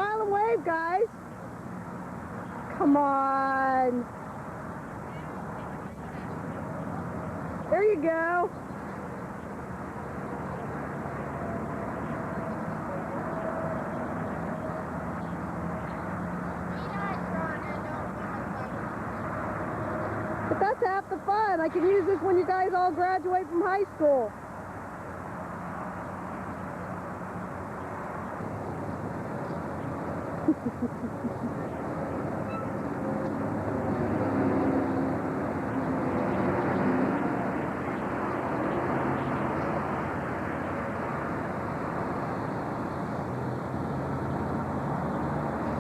Smile and wave, guys. Come on. There you go. But that's half the fun. I can use this when you guys all graduate from high school.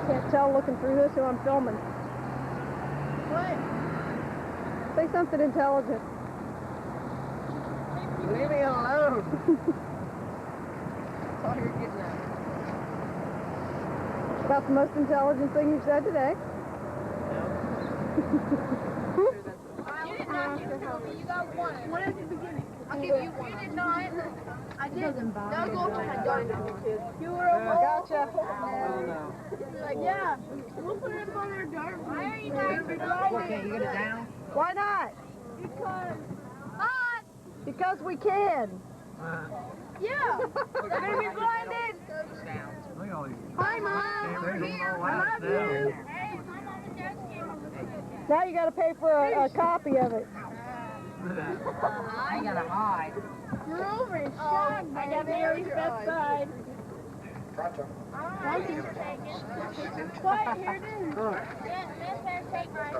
Can't tell looking through this who I'm filming. What? Say something intelligent. Leave me alone. That's all you're getting at. About the most intelligent thing you've said today. You did not give it to me. You got one. One at the beginning. I'll give you one. You did not. I did. Now go to my dog. You were a Gotcha. like, yeah. We'll put it on our dart. Why are you guys driving? Can't you get it down? Why not? Because we can. Yeah. We're gonna be blinded. Hi, Mom. I love you. Hey, I'm on the jet ski. Now you got to pay for a copy of it. I gotta hide. You're over and shot. I got Mary's best side. What? Here it is. Miss Bear, take mine.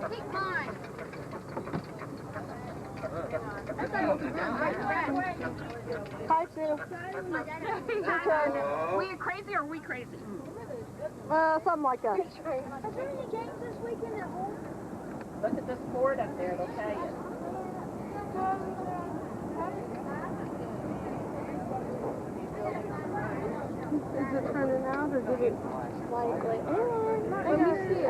Take mine. Hi, Sue. Your turn. Were you crazy or are we crazy? Something like that. Are there any games this weekend at home? Look at this board up there, it'll tell you. Is it turning out or did it slightly? Let me see it.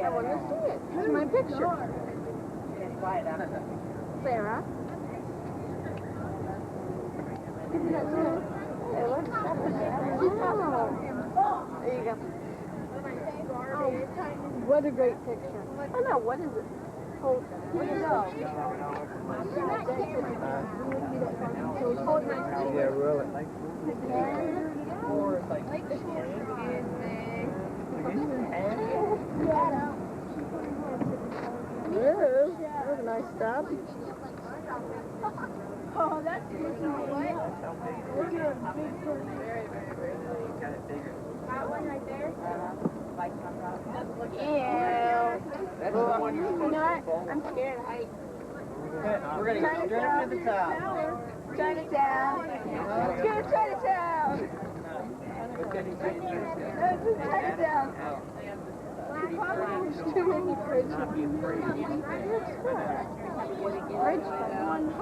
I want to see it. It's my picture. Sarah. Give me that too. There you go. Oh, what a great picture. Oh no, what is it? Hold it. What is it? Hold my finger. Yeah, really. Ooh, that was a nice stop. Oh, that's missing away. Look at a big one. That one right there? Yeah. That's the one you're supposed You know to what? I'm scared of heights. We're gonna go straight to the top. Chinatown. Let's go to Chinatown. Let's go to Chinatown. There's too many bridges. Bridge $1 billion.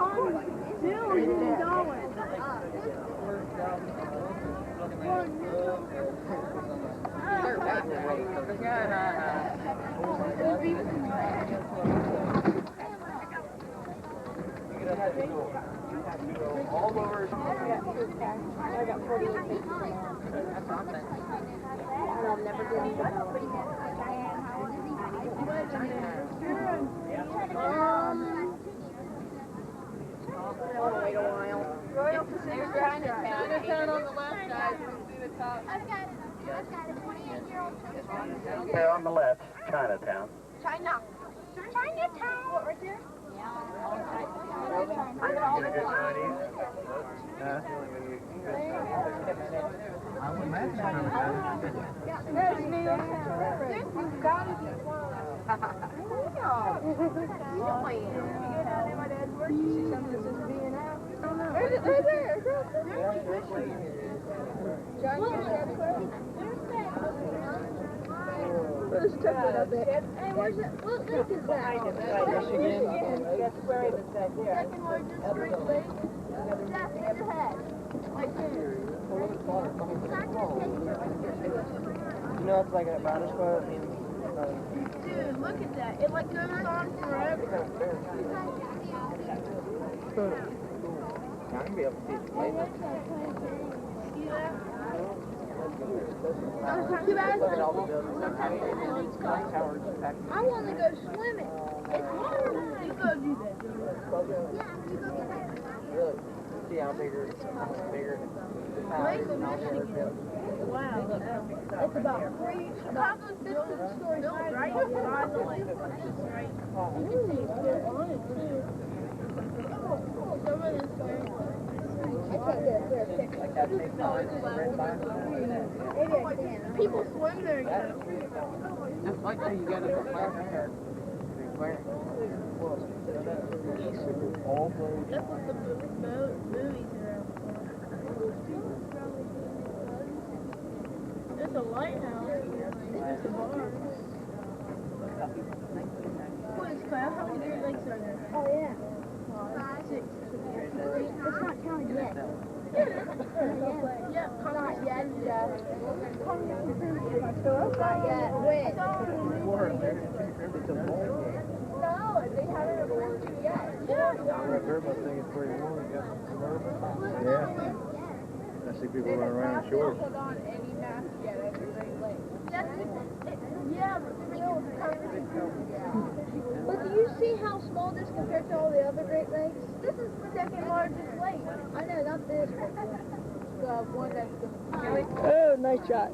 All over. I got 48 pages. And I'll never do it. Wait a while. Royal Pacific Chinatown on the left side. I've got a 28-year-old. There on the left, Chinatown. Chinatown. Right there? I would imagine There's me. You've got to be one. Right there. Let's check it out there. Hey, where's it? What lake is that? Michigan. That's where it is right there. Second largest Great Lake. That's in your head. Right there. You know, it's like a bottle square. Dude, look at that. It like goes on forever. I'm gonna be able to see it later. See that? Too bad. Look at all the buildings. Towers packed. I want to go swimming. It's hard. You go do that. Look, see how bigger the towers and all the other buildings. Wow. It's about 3. Chicago's 15 stories high, right? By the lake. Right. You can see it's still on it, too. Some of this story. People swim there. Just like how you got it That's what the movies are. It's a lighthouse. It's a bar. What is Kyle? How many Great Lakes are there? Oh, yeah. 6. It's not counted yet. Yeah, Not yet, Jeff. Not yet. When? No, they haven't awarded it yet. Right there, my thing is pretty warm. You got some urban. Yeah. I see people running around in shorts. Put on any mask yet at the Great Lakes. Yeah, but still, But do you see how small this compared to all the other Great Lakes? this is the second largest lake. I know, not this one. The one that's the Oh, nice shot.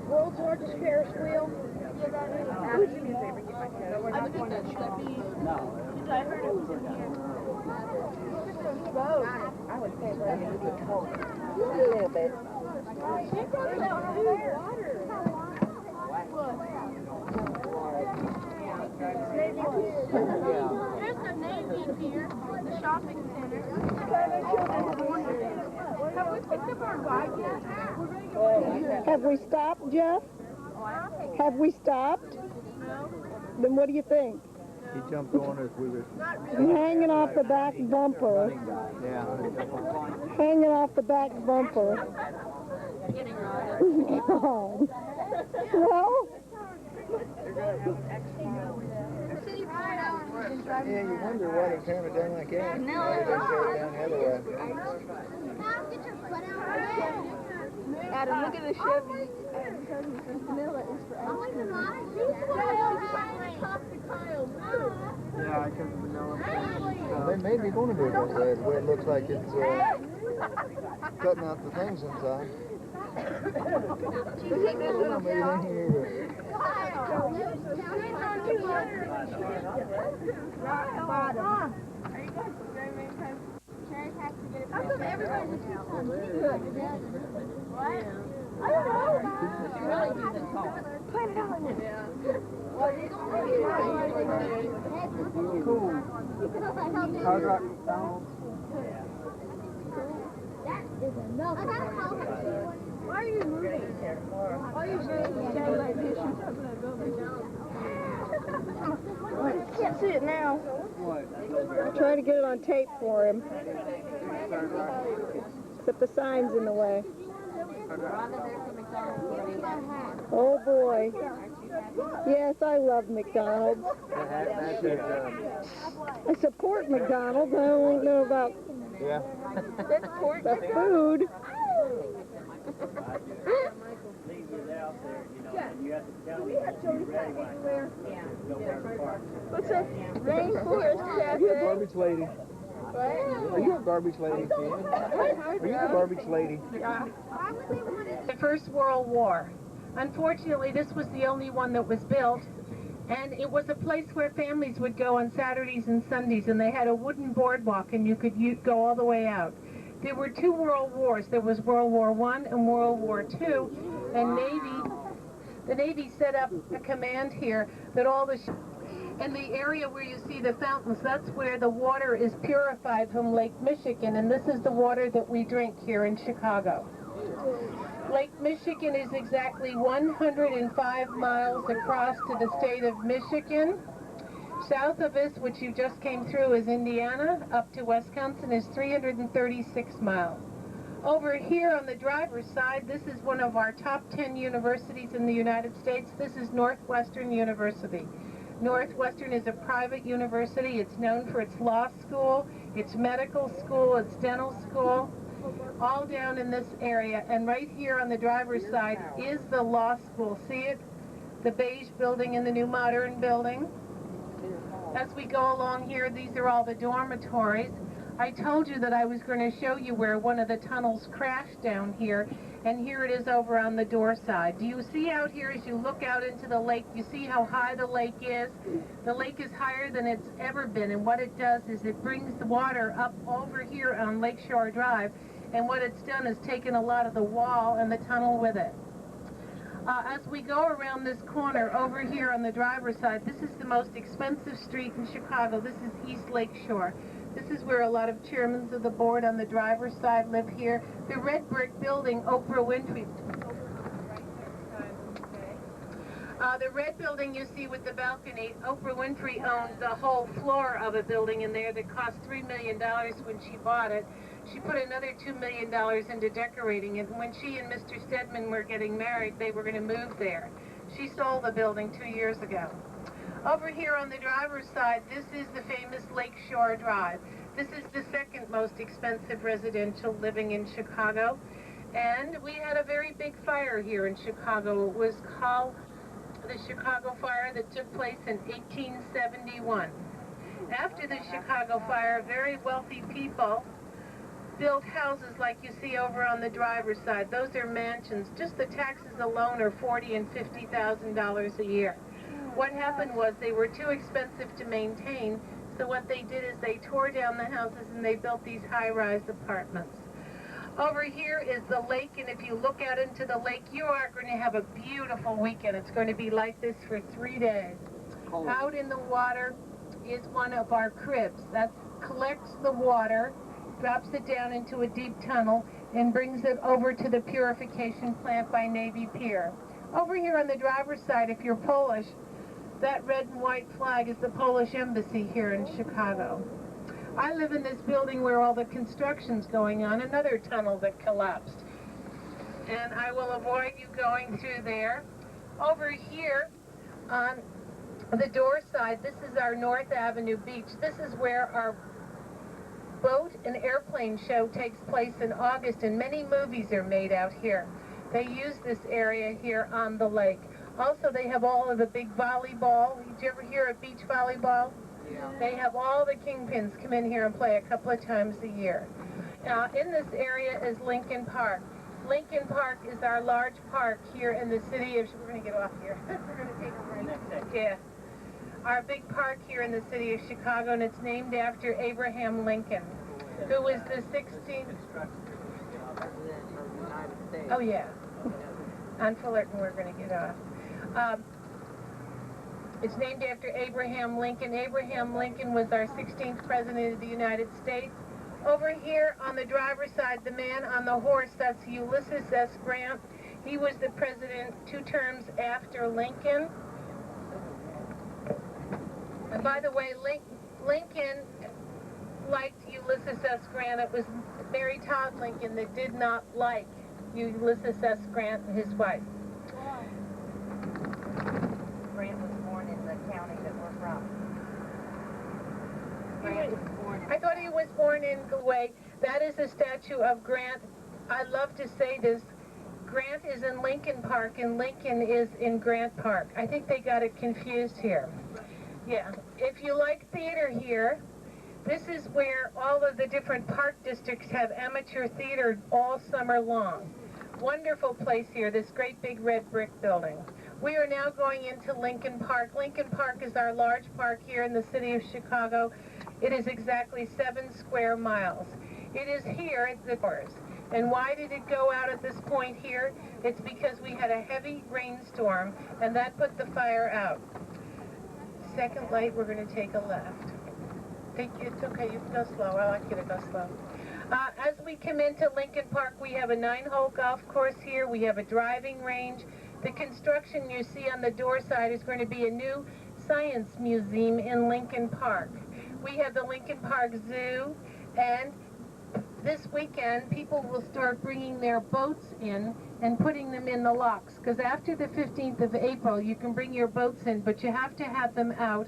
world's largest Ferris wheel. Yeah, that is. I looked at that Steffi. Because I heard it was in here. I would say that it was a little bit. She brought it out of there. There's the Navy here, the shopping center. Have we picked up our bike yet? Have we stopped, Jeff? Have we stopped? No. Then what do you think? He jumped on as we were. Hanging off the back bumper. Yeah. Hanging off the back bumper. God. Well, City for an hour. Yeah, you wonder why they turn it down like that. No, they go down the other way. Adam, look at the Chevy. Yeah, I couldn't know. Well, they may be going to do it that way. The way it looks like it's cutting out the things inside. How come everybody just keeps on doing that? What? I don't know. You really need to talk. Put it on it. Cool. Hard Rock McDonald's. Why are you moving? Why are you standing like this? You're talking about building down. can't see it now. What? I'm trying to get it on tape for him. Except the sign's in the way. Oh boy. Yes, I love McDonald's. I support McDonald's. I don't know about Yeah. the food. What's a rainforest Are cafe? you a garbage lady? Are you a garbage lady, Ken? Are you a garbage lady? The First World War. Unfortunately, this was the only one that was built, and it was a place where families would go on Saturdays and Sundays, and they had a wooden boardwalk, and you could go all the way out. There were 2 world wars. There was World War I and World War II, and the Navy set up a command here that all the and the area where you see the fountains, that's where the water is purified from Lake Michigan, and this is the water that we drink here in Chicago. Lake Michigan is exactly 105 miles across to the state of Michigan. South of us, which you just came through, is Indiana. Up to Wisconsin is 336 miles. Over here on the driver's side, this is one of our top 10 universities in the United States. This is Northwestern University. Northwestern is a private university. It's known for its law school, its medical school, its dental school. all down in this area. And right here on the driver's side is the law school. See it? The beige building and the new modern building. As we go along here, these are all the dormitories. I told you that I was going to show you where one of the tunnels crashed down here, and here it is over on the door side. Do you see out here as you look out into the lake, you see how high the lake is? The lake is higher than it's ever been, and what it does is it brings the water up over here on Lakeshore Drive, and what it's done is taken a lot of the wall and the tunnel with it. As we go around this corner over here on the driver's side, this is the most expensive street in Chicago. This is East Lakeshore. This is where a lot of chairmen of the board on the driver's side live here. The red brick building, Oprah Winfrey. The red building you see with the balcony, Oprah Winfrey owned the whole floor of a building in there that cost $3 million when she bought it. She put another $2 million into decorating it. And when she and Mr. Stedman were getting married, they were going to move there. She sold the building 2 years ago. Over here on the driver's side, this is the famous Lakeshore Drive. This is the second most expensive residential living in Chicago. And we had a very big fire here in Chicago. It was called the Chicago Fire that took place in 1871. After the Chicago Fire, very wealthy people built houses like you see over on the driver's side. Those are mansions. Just the taxes alone are $40,000 and $50,000 a year. What happened was they were too expensive to maintain, so what they did is they tore down the houses and they built these high-rise apartments. Over here is the lake, and if you look out into the lake, you are going to have a beautiful weekend. It's going to be like this for 3 days. Out in the water is one of our cribs. That collects the water, drops it down into a deep tunnel, and brings it over to the purification plant by Navy Pier. Over here on the driver's side, if you're Polish, that red and white flag is the Polish embassy here in Chicago. I live in this building where all the construction's going on, another tunnel that collapsed. And I will avoid you going through there. Over here on the door side, this is our North Avenue beach. This is where our boat and airplane show takes place in August, and many movies are made out here. They use this area here on the lake. Also, they have all of the big volleyball. Did you ever hear of beach volleyball? Yeah. They have all the kingpins come in here and play a couple of times a year. In this area is Lincoln Park. Lincoln Park is our large park here in the city of... We're going to get off here. We're going to take a break. Yeah. Our big park here in the city of Chicago, and it's named after Abraham Lincoln, who was the 16th... Oh, yeah. On Fullerton, we're going to get off. It's named after Abraham Lincoln. Abraham Lincoln was our 16th president of the United States. Over here on the driver's side, the man on the horse, that's Ulysses S. Grant. He was the president 2 terms after Lincoln. And by the way, Lincoln liked Ulysses S. Grant. It was Mary Todd Lincoln that did not like Ulysses S. Grant and his wife. Grant was born in the county that we're from. Grant was born in... I thought he was born in Galway. That is a statue of Grant. I love to say this. Grant is in Lincoln Park, and Lincoln is in Grant Park. I think they got it confused here. Yeah. If you like theater here, this is where all of the different park districts have amateur theater all summer long. Wonderful place here, this great big red brick building. We are now going into Lincoln Park. Lincoln Park is our large park here in the city of Chicago. It is exactly 7 square miles. It is here at the doors. And why did it go out at this point here? It's because we had a heavy rainstorm, and that put the fire out. Second light, we're going to take a left. It's okay, you can go slow. I like you to go slow. As we come into Lincoln Park, we have a 9-hole golf course here. We have a driving range. The construction you see on the door side is going to be a new science museum in Lincoln Park. We have the Lincoln Park Zoo, and this weekend people will start bringing their boats in and putting them in the locks, because after the 15th of April you can bring your boats in, but you have to have them out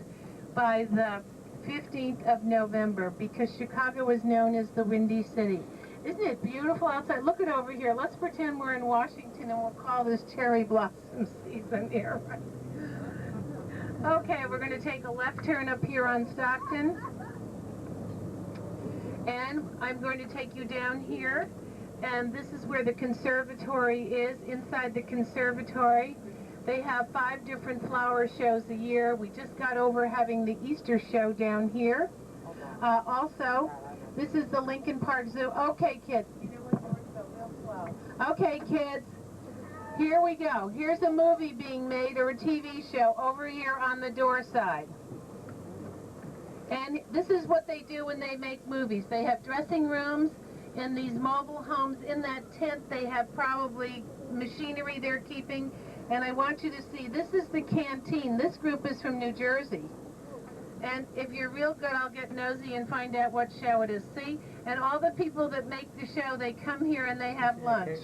by the 15th of November, because Chicago is known as the Windy City. Isn't it beautiful outside? Look at over here. Let's pretend we're in Washington and we'll call this cherry blossom season here. Okay, we're going to take a left turn up here on Stockton. And I'm going to take you down here. And this is where the conservatory is. Inside the conservatory, they have 5 different flower shows a year. We just got over having the Easter show down here. Also, this is the Lincoln Park Zoo. Okay, kids. Okay, kids. Here we go. Here's a movie being made or a TV show over here on the door side. And this is what they do when they make movies. They have dressing rooms in these mobile homes. In that tent, they have probably machinery they're keeping. And I want you to see, this is the canteen. This group is from New Jersey. And if you're real good, I'll get nosy and find out what show it is. See? And all the people that make the show, they come here and they have lunch.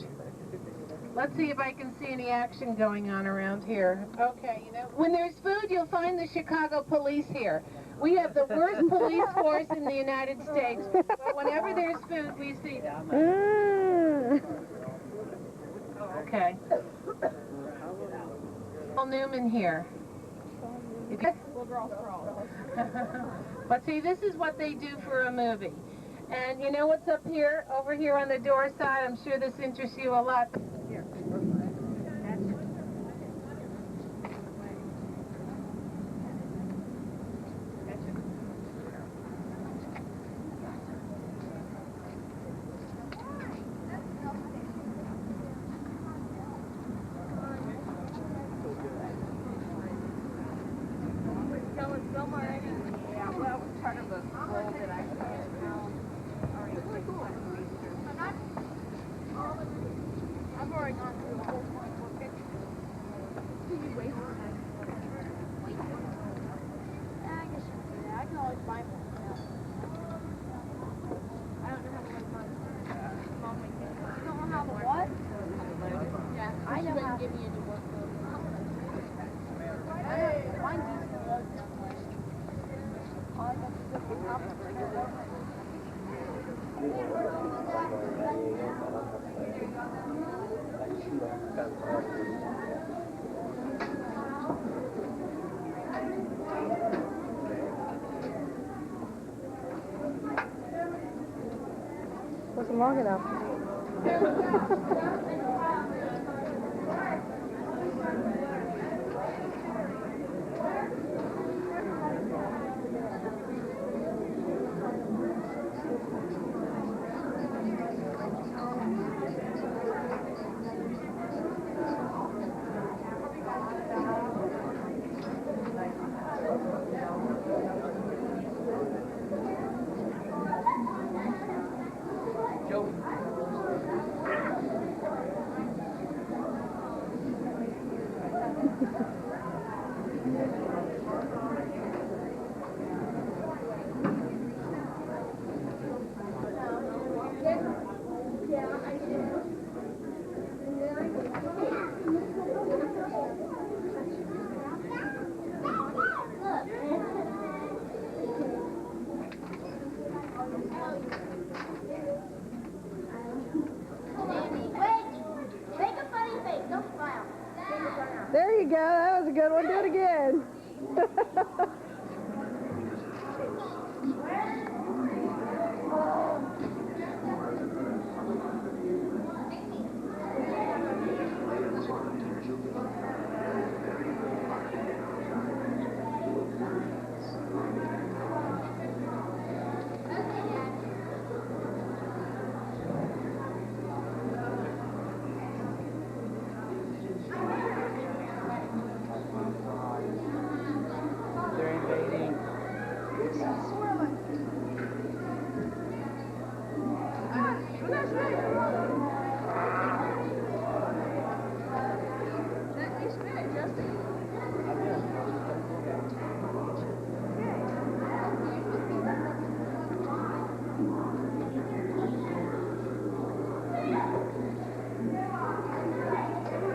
Let's see if I can see any action going on around here. Okay, you know, when there's food, you'll find the Chicago police here. We have the worst police force in the United States, but whenever there's food, we see them. Okay. Paul Newman here. But see, this is what they do for a movie. And you know what's up here, over here on the door side? I'm sure this interests you a lot. Here. Wasn't long enough. There you go. That was a good one. Do it again.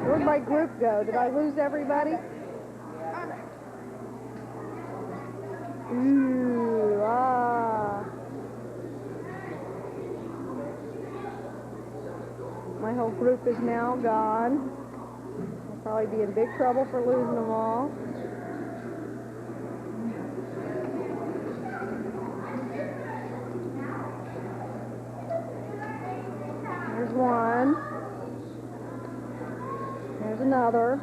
Where'd my group go? Did I lose everybody? Ooh, ah. group is now gone. We'll probably be in big trouble for losing them all. There's one. There's another.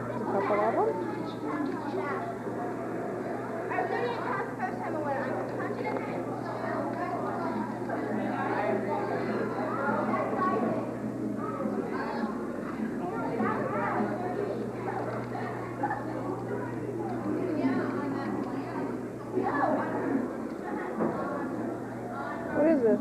There's a couple of them. What is this?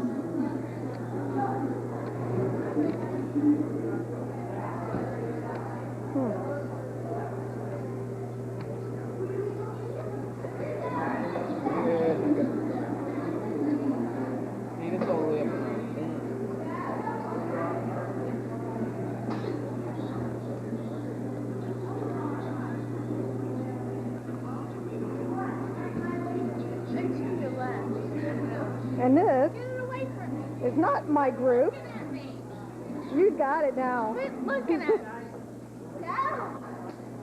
And this is not my group. You got it now. Quit looking at us.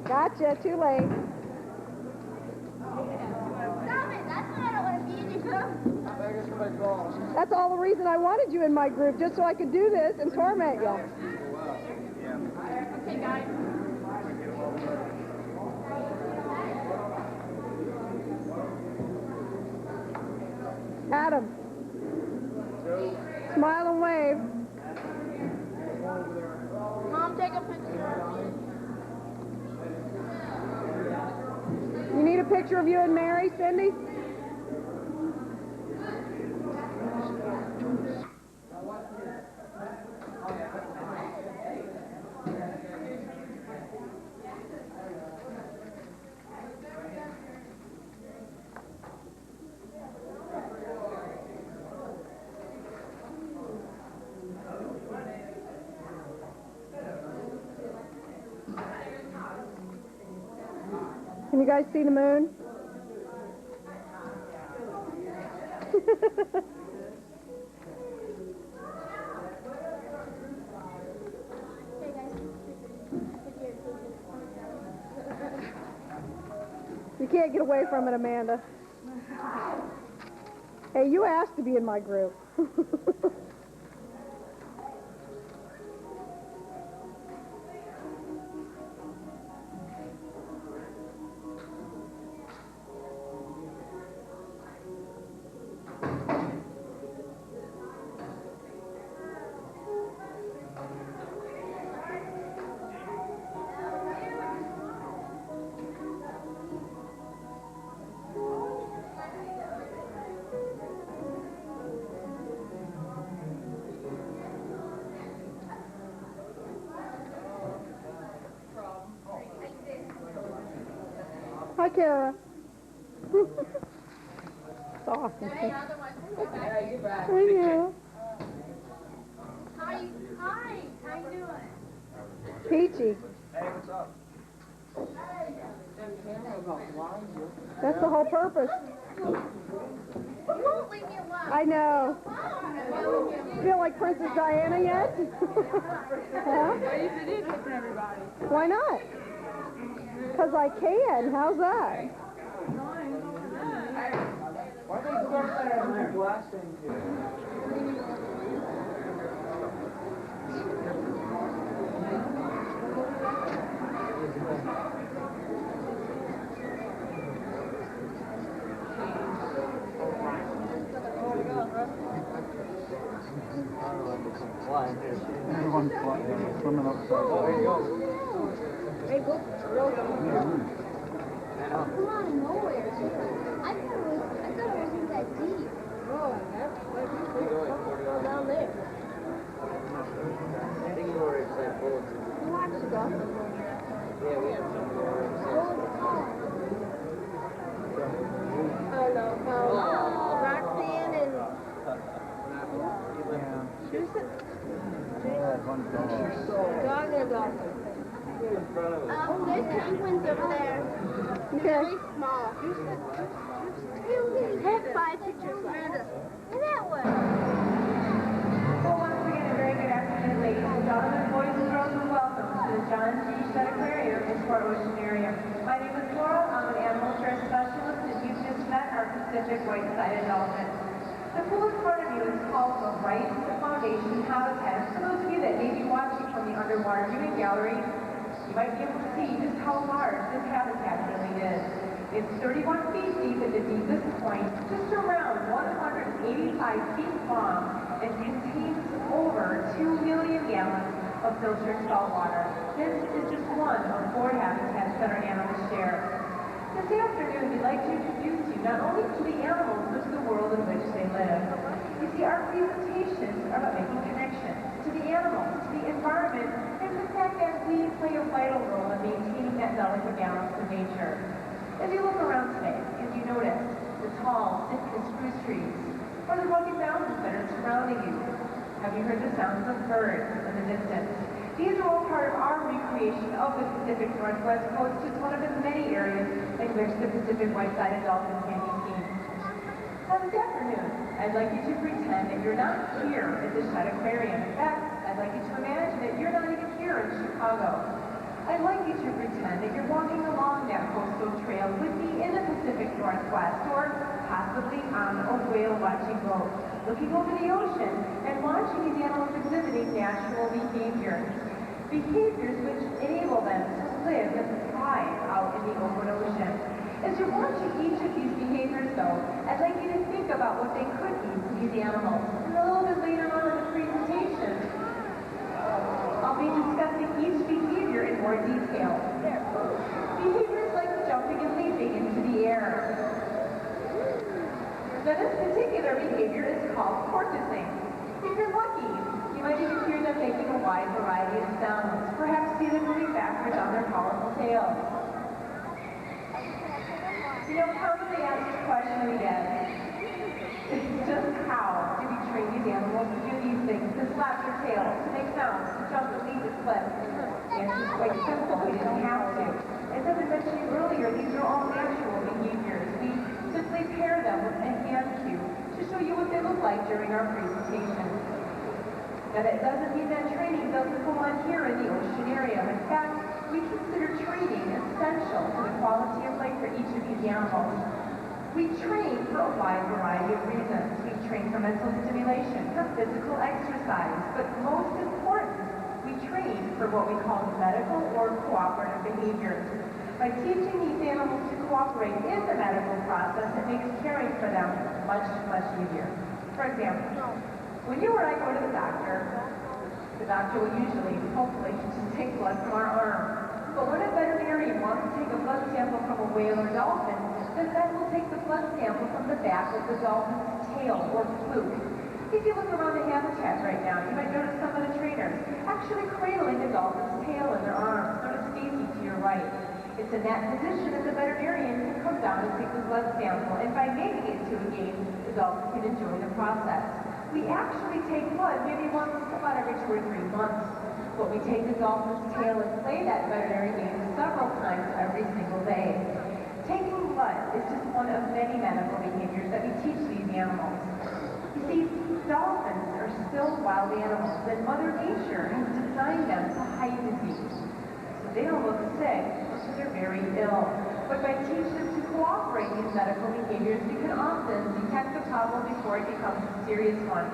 Gotcha, too late. Stop it. That's why I don't want to be in your group. That's all the reason I wanted you in my group, just so I could do this and torment you. Okay, guys. Adam. Smile and wave. Mom, take a picture. You need a picture of you and Mary, Cindy? Can you guys see the moon? You can't get away from it, Amanda. Hey, you asked to be in my group. Hi, Kara. It's awesome. Hey, otherwise, we'll go back. I know. Hi. How you doing? Peachy. Hey, what's up? That's the whole purpose. You won't leave me alone. I know. Feel like Princess Diana yet? Huh? Why not? Because I can. How's that? Why don't you start that glass thing here? Everyone's swimming upside down. There you go. Hey, go. Come on, nowhere. I thought it wasn't that deep. Down there. I think you already said bullets. Yeah, we have some more. Roxanne and Dog and a dog. there's penguins over there. Okay. Really small. our ocean area. My name is Laura. I'm an animal care specialist, and you've just met our Pacific white-sided dolphin. The pool in front of you is called the Right Foundation Habitat. For those of you that may be watching from the underwater viewing gallery, you might be able to see just how large this habitat really is. It's 31 feet deep at the deepest point, just around 185 feet long, and contains over 2 million gallons of filtered salt water. This is just one of 4 habitats that our animals share. This afternoon, we'd like to introduce you not only to the animals, but to the world in which they live. You see, our presentations are about making connections to the animals, to the environment, and the fact that we play a vital role in maintaining that delicate balance of nature. As you look around today, and you notice the tall, thick spruce trees, or the rugged mountains that are surrounding you, have you heard the sounds of birds in the distance? These are all part of our recreation of the Pacific Northwest coast, just one of the many areas in which the Pacific white-sided dolphin can be seen. Now this afternoon, I'd like you to pretend that you're not here at the Shedd Aquarium. In fact, I'd like you to imagine that you're not even here in Chicago. I'd like you to pretend that you're walking along that coastal trail with me in the Pacific Northwest, or possibly on a whale-watching boat, looking over the ocean and watching these animals exhibiting natural behaviors. Behaviors which enable them to live and thrive out in the open ocean. As you're watching each of these behaviors, though, I'd like you to think about what they could mean to these animals. And a little bit later on in the presentation, I'll be discussing each behavior in more detail. Behaviors like jumping and leaping into the air. Now this particular behavior is called porpoising. If you're lucky, you might even hear them making a wide variety of sounds. Perhaps see them moving backwards on their powerful tails. You know, commonly asked question we get is just how do we train these animals to do these things, to slap their tails, to make sounds, to jump and leap and flip? The answer is quite simple. We didn't have to. As I was mentioning earlier, these are all natural behaviors. We simply pair them with a hand cue to show you what they look like during our presentation. Now that doesn't mean that training doesn't go on here in the ocean area. In fact, we consider training essential to the quality of life for each of these animals. We train for a wide variety of reasons. We train for mental stimulation, for physical exercise, but most important, we train for what we call medical or cooperative behaviors. By teaching these animals to cooperate in the medical process, it makes caring for them much, much easier. For example, when you or I go to the doctor will usually, hopefully, just take blood from our arm. But when a veterinarian wants to take a blood sample from a whale or dolphin, the vet will take the blood sample from the back of the dolphin's tail or fluke. If you look around the habitat right now, you might notice some of the trainers actually cradling the dolphin's tail in their arms. Notice Stacy to your right. It's in that position that the veterinarian can come down and take the blood sample, and by making it to a game, the dolphin can enjoy the process. We actually take blood maybe once about every 2 or 3 months, but we take the dolphin's tail and play that veterinary game several times every single day. Taking blood is just one of many medical behaviors that we teach these animals. You see, dolphins are still wild animals, and Mother Nature has designed them to hide disease. So they don't look sick, so they're very ill. But by teaching them to cooperate in these medical behaviors, we can often detect the problem before it becomes a serious one.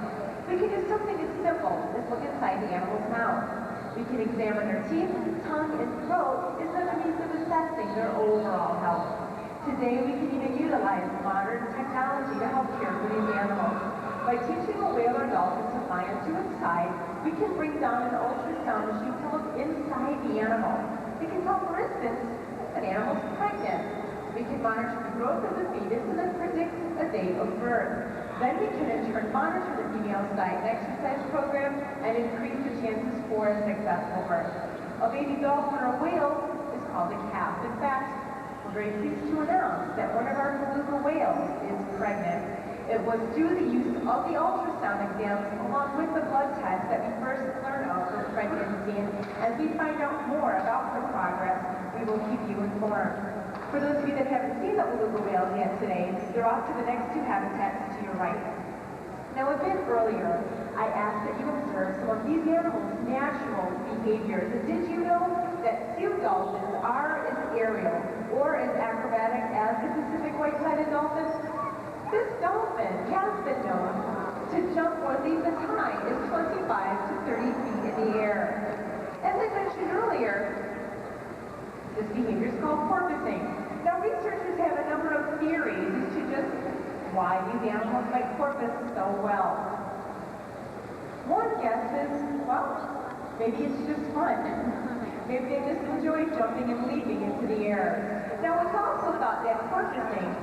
We can do something as simple as look inside the animal's mouth. We can examine their teeth, tongue, and throat as a means of assessing their overall health. Today, we can even utilize modern technology to help care for these animals. By teaching a whale or dolphin to fly onto its side, we can bring down an ultrasound machine to look inside the animal. We can tell, for instance, if an animal's pregnant. We can monitor the growth of the fetus and then predict a date of birth. Then we can in turn monitor the female's diet and exercise program and increase the chances for a successful birth. A baby dolphin or a whale is called a calf. In fact, we're very pleased to announce that one of our beluga whales is pregnant. It was through the use of the ultrasound exams along with the blood test that we first learned of her pregnancy. And as we find out more about her progress, we will keep you informed. For those of you that haven't seen the beluga whales yet today, they're off to the next 2 habitats to your right. Now a bit earlier, I asked that you observe some of these animals' natural behaviors. And did you know that sea dolphins are as aerial or as acrobatic as the Pacific white-sided dolphin, this dolphin has been known to jump or leap as high as 25 to 30 feet in the air. As I mentioned earlier, this behavior is called porpoising. Now, researchers have a number of theories as to just why these animals might porpoise so well. One guess is, well, maybe it's just fun. Maybe they just enjoy jumping and leaping into the air. Now, it's also thought that porpoising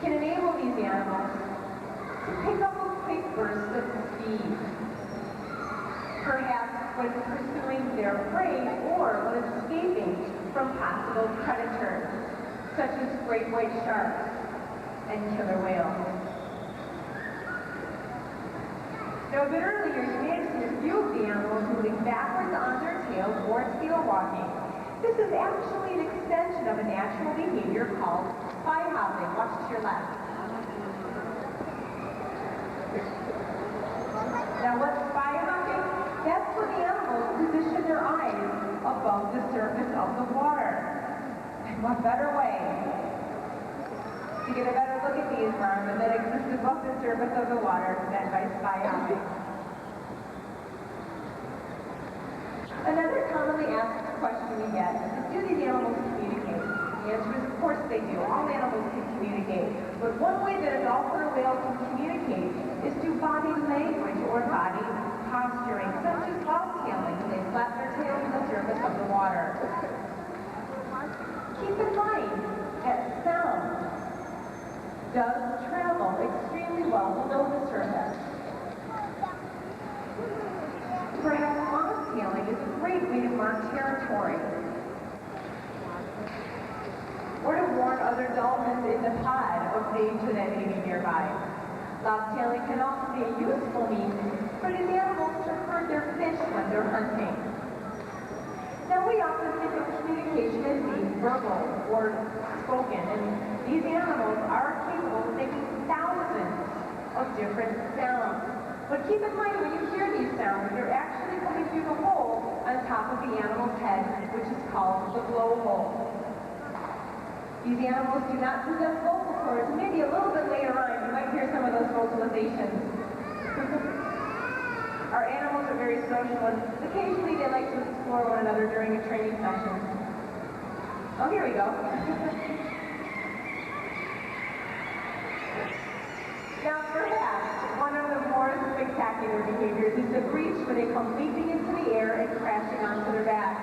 can enable these animals to pick up a quick burst of speed, perhaps when pursuing their prey or when escaping from possible predators, such as great white sharks and killer whales. Now, a bit earlier, you may have seen a few of the animals moving backwards on their tails or tail walking. This is actually an extension of a natural behavior called spy hopping. Watch to your left. Now, what's spy hopping? That's when the animals position their eyes above the surface of the water. And what better way to get a better look at the environment that exists above the surface of the water than by spy hopping? Another commonly asked question we get is, do these animals communicate? The answer is, of course they do. All animals can communicate. But one way that a dolphin or whale can communicate is through body language or body posturing, such as bobtailing when they flap their tails on the surface of the water. Keep in mind that sound does travel extremely well below the surface. Perhaps bobtailing is a great way to mark territory, or to warn other dolphins in the pod of danger that may be nearby. Bobtailing can also be a useful means for these animals to herd their fish when they're hunting. Now, we often think of communication as being verbal or spoken, and these animals are capable of making thousands of different sounds. But keep in mind, when you hear these sounds, they're actually coming through the hole on top of the animal's head, which is called the blowhole. These animals do not possess vocal cords. Maybe a little bit later on, you might hear some of those vocalizations. Our animals are very social, and occasionally they like to explore one another during a training session. Oh, here we go. Now, perhaps one of the more spectacular behaviors is the breach when they come leaping into the air and crashing onto their back.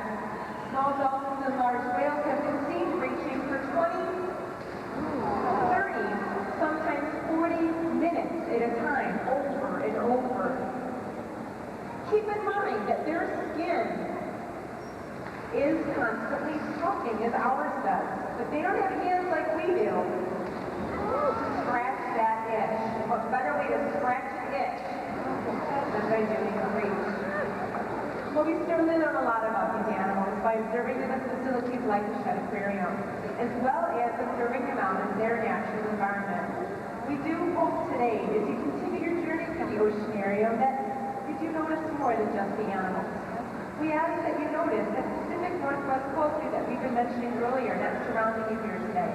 Small dolphins and large whales have been seen breaching for 20, 30, sometimes 40 minutes at a time, over and over. Keep in mind that their skin is constantly stroking as ours does, but they don't have hands like we do to scratch that itch. What better way to scratch an itch than by doing a breach? Well, we certainly learn a lot about these animals by observing them at facilities like the Shedd Aquarium, as well as observing them out in their natural environment. We do hope today, as you continue your journey through the oceanarium, that you do notice more than just the animals. We ask that you notice that Pacific Northwest culture that we've been mentioning earlier that's surrounding you here today.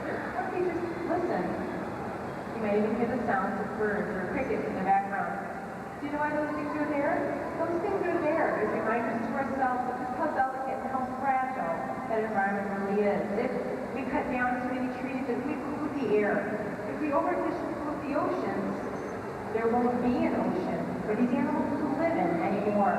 Or you just listen. You may even hear the sounds of birds or crickets in the background. Do you know why those things are there? Those things are there as reminders to ourselves of just how delicate and how fragile that environment really is. If we cut down too many trees, if we pollute the air, if we overpollute the oceans, there won't be an ocean for these animals to live in anymore.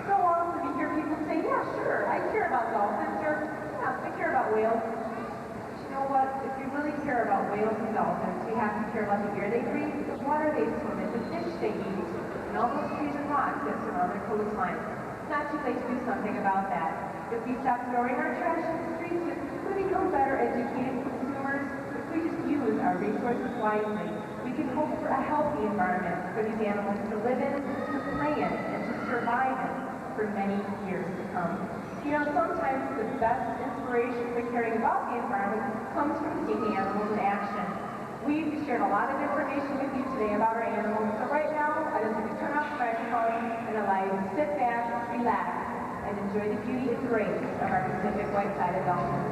So often we hear people say, yeah, sure, I care about dolphins, or yeah, I care about whales. But you know what? If we really care about whales and dolphins, we have to care about the air they breathe, the water they swim in, the fish they eat, and all those trees and rocks that surround their coastline. It's not too late to do something about that. If we stop throwing our trash in the streets, if we become better educated consumers, if we just use our resources wisely, we can hope for a healthy environment for these animals to live in, to play in, and to survive in for many years to come. You know, sometimes the best inspiration for caring about the environment comes from seeing the animals in action. We've shared a lot of information with you today about our animals, so right now, I'd like to turn off the microphone and allow you to sit back, relax, and enjoy the beauty and grace of our Pacific white-sided dolphins.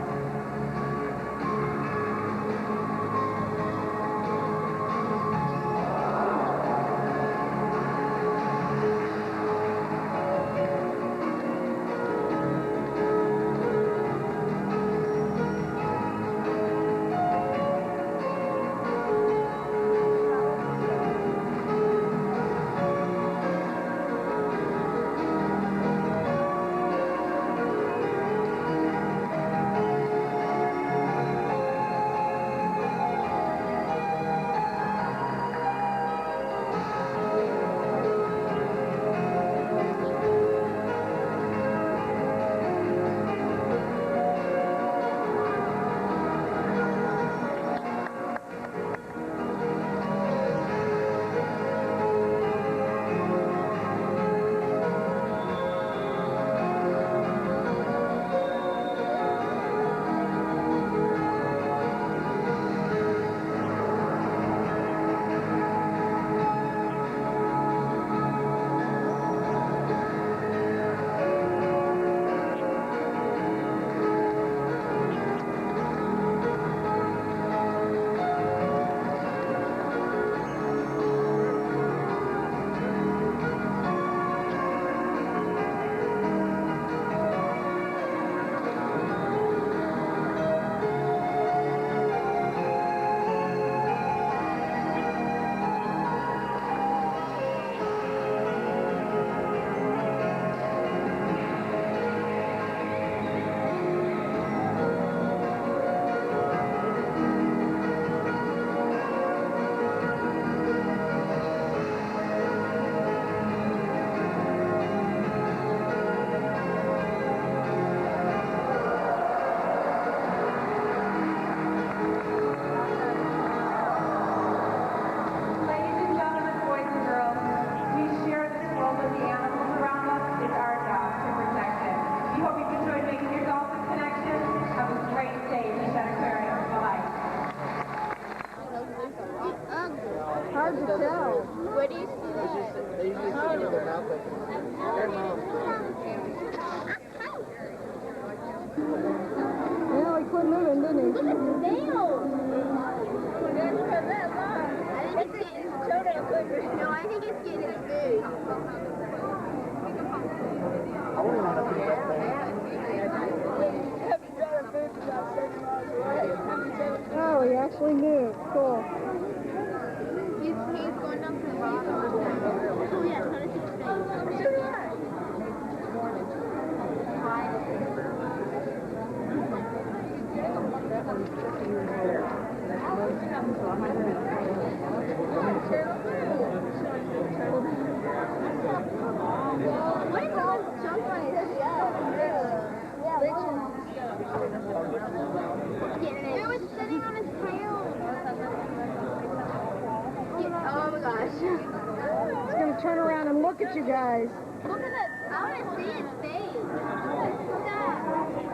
Hard to tell. Where do you see that? They usually see it with their mouth open. Well, he quit moving, didn't he? Look at the nails. I think it's getting no, I think it's getting big. I wouldn't want to be that thing. Oh, he actually moved. Cool. He's going down to the bottom. Oh yeah, try to see his face. So do I. What if I jump on his it was sitting on his tail. Oh my gosh. He's going to turn around and look at you guys. Look at that. I want to see his face. Look at that.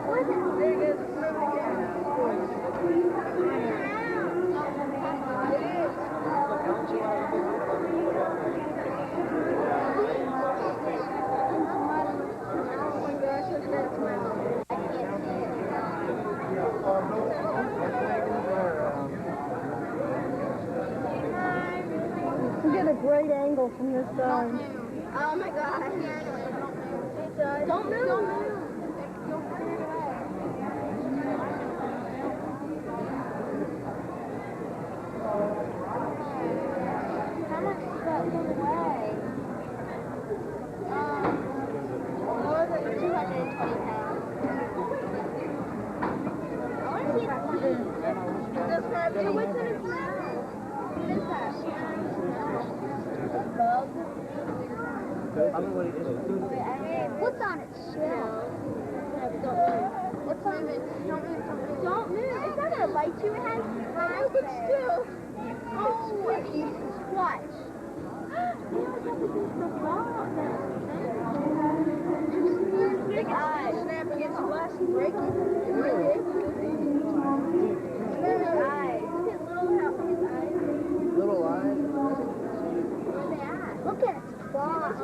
What is it? There it is. You get a great angle from this side. Oh my gosh. Don't move. Don't move. How much is that away? More than 220 pounds. I want to see its teeth. Describe it. What's in its mouth? What is that? Bug? What's on its shell? What's on it? Don't move. It's not gonna bite you. It has eyes. But still. Oh, watch. Big eyes. Snap against the glass and break it. Little eyes. Little eyes. Where they at? Look at its claws.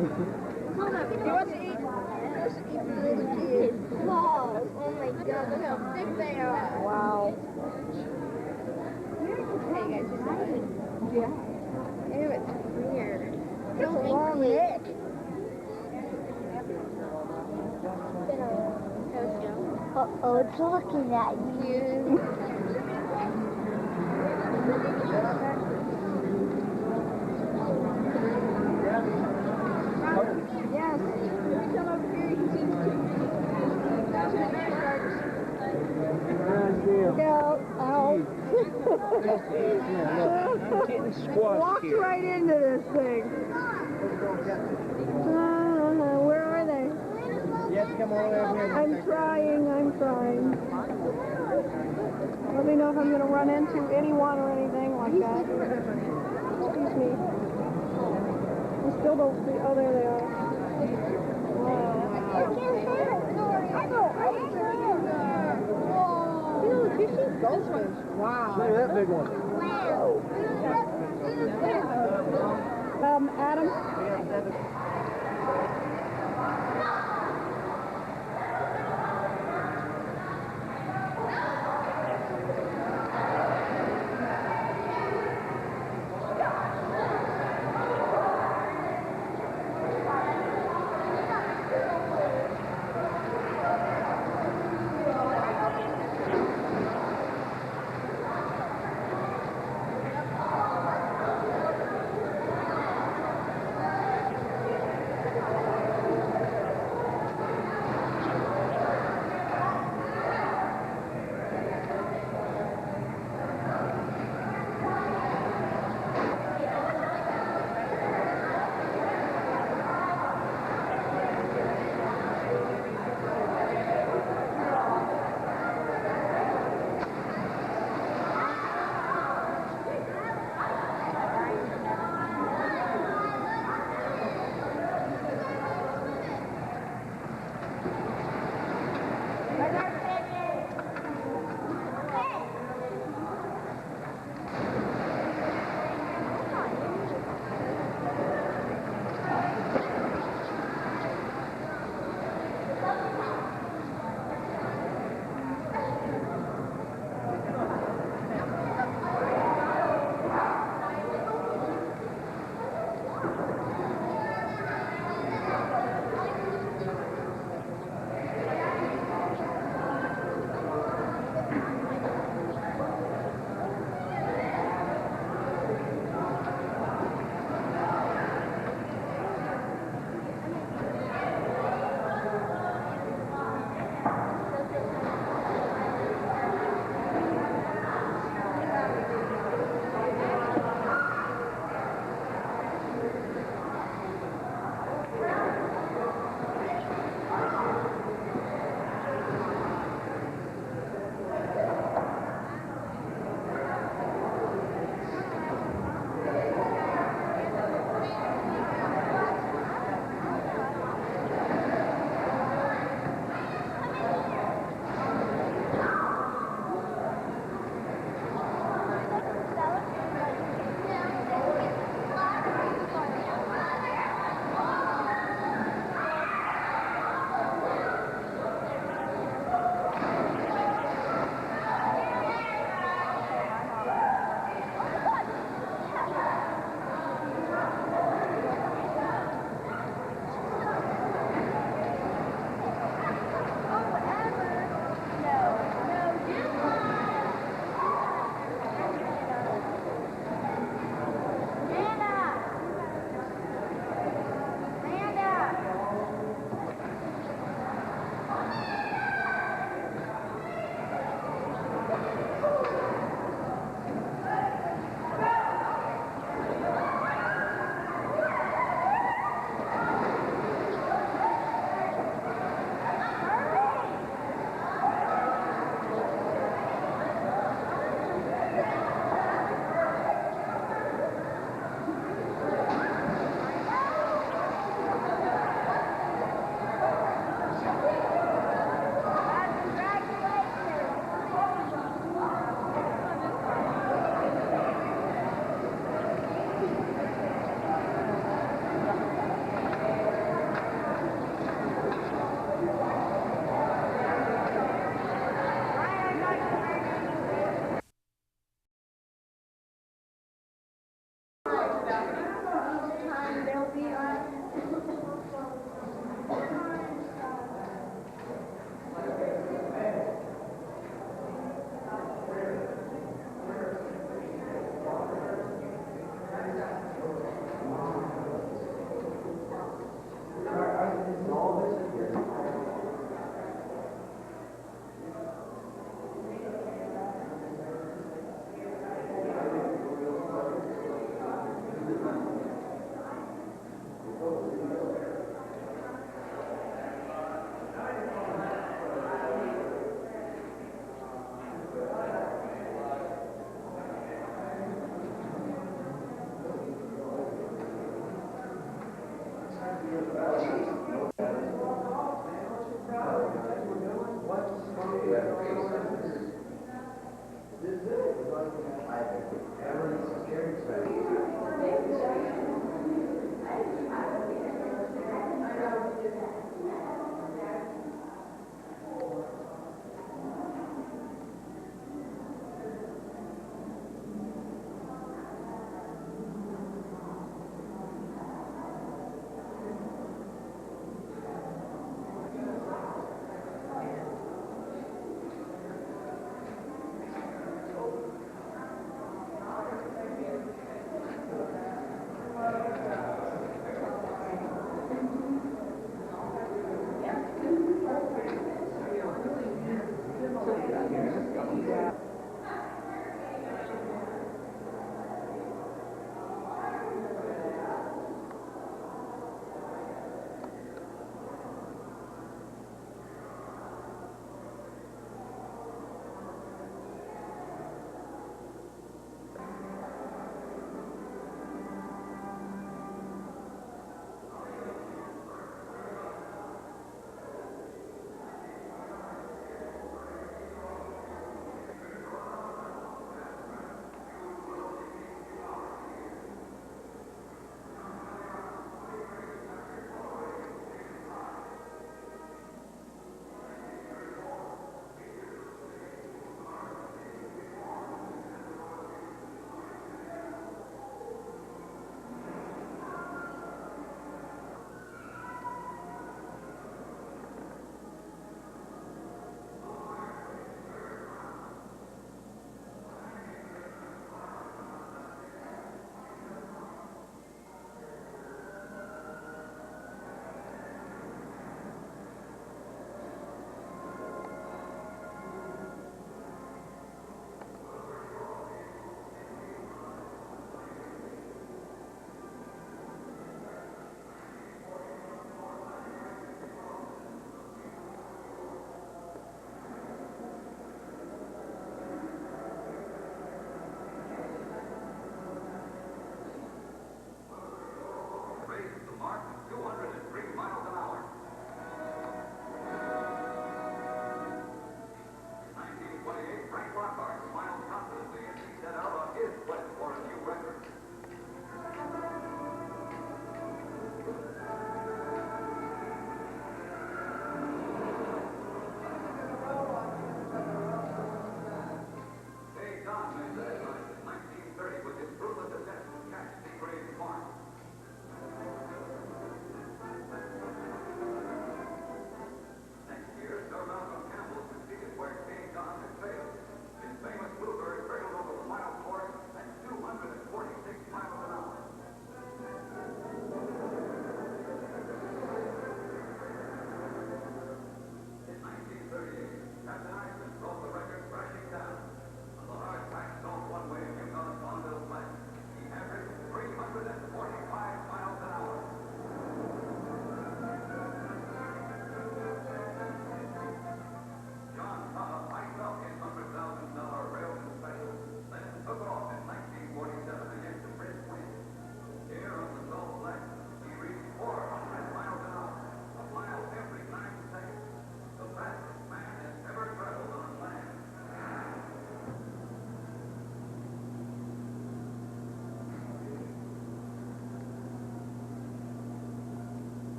He wants to eat his balls. Oh my god, look how thick they are. Wow. Hey guys, you saw it? Yeah. Ew, it's weird. It's a long neck. Uh-oh, it's looking at you. Yes. Come over here, you can Look out. Ow. Getting squashed Walked here. right into this thing. Where are they? Yes, come on over here. I'm trying. Let me know if I'm going to run into anyone or anything like that. Excuse me. I still don't see. Oh, there they are. Wow. Wow. Look at that big one. Adam?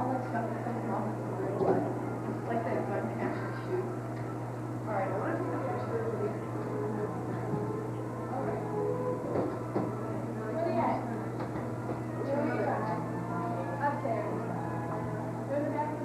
all that stuff that comes off of the blood. Like that gun can actually shoot. All right, I want to take a picture of you. All right. Where are you at? Where are you at? Up there. Go to the back.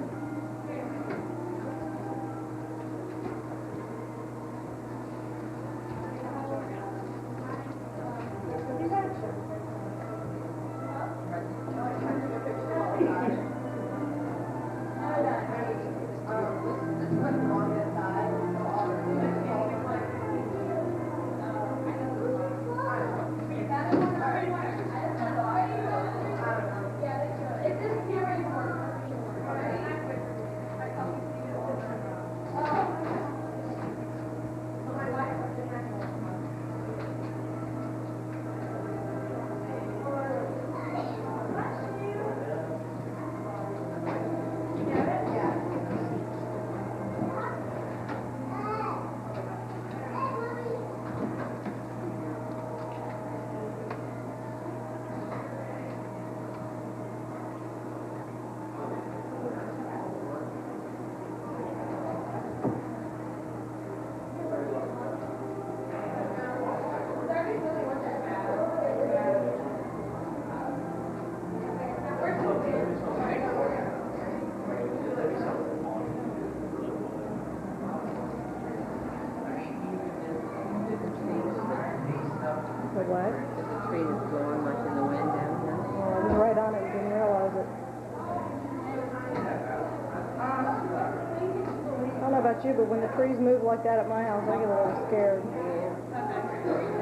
What? The tree is blowing like in the wind down here. Well, I was right on it and didn't realize it. I don't know about you, but when the trees move like that at my house, I get a little scared. Yeah.